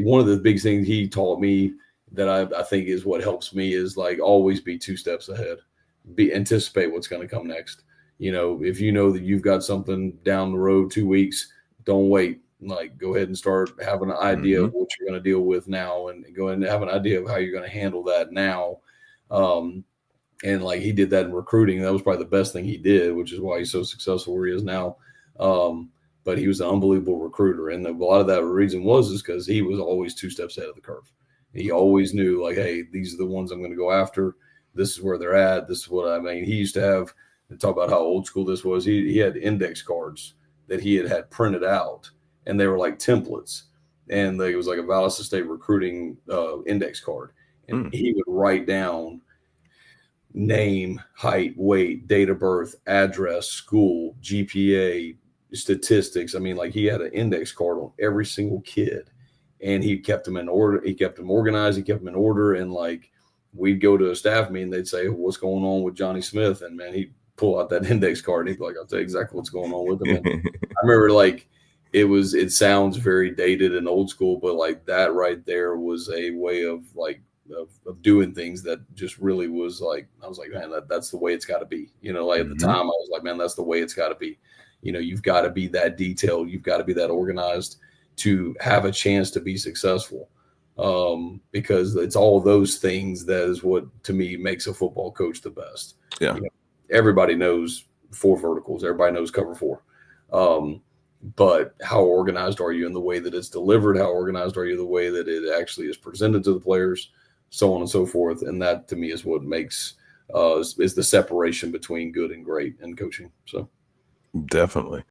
one of the big things he taught me that I think is what helps me is like always be 2 steps ahead, anticipate what's going to come next. If you know that you've got something down the road 2 weeks, don't wait. Like go ahead and start having an idea of what you're going to deal with now, and go ahead and have an idea of how you're going to handle that now. And like he did that in recruiting. That was probably the best thing he did, which is why he's so successful where he is now. But he was an unbelievable recruiter. And a lot of that reason is because he was always 2 steps ahead of the curve. He always knew like, hey, these are the ones I'm going to go after. This is where they're at. This is what I mean. He used to have, to talk about how old school this was. He had index cards that he had printed out, and they were like templates. And it was like a Valdosta State recruiting index card. And he would write down name, height, weight, date of birth, address, school, GPA, statistics. I mean, like he had an index card on every single kid, and he kept them in order. He kept them organized. He kept them in order. And like we'd go to a staff meeting, they'd say, what's going on with Johnny Smith? And man, he'd pull out that index card. And he'd be like, I'll tell you exactly what's going on with him. And I remember like, it sounds very dated and old school, but like that right there was a way of like, of doing things that just really was like, I was like, man, that's the way it's got to be. Like at the time I was like, man, that's the way it's got to be. You've got to be that detailed. You've got to be that organized to have a chance to be successful. Because it's all those things that is what, to me, makes a football coach the best. Yeah. Everybody knows 4 verticals. Everybody knows cover 4. But how organized are you in the way that it's delivered? How organized are you the way that it actually is presented to the players, so on and so forth? And that, to me, is what makes is the separation between good and great in coaching. So definitely.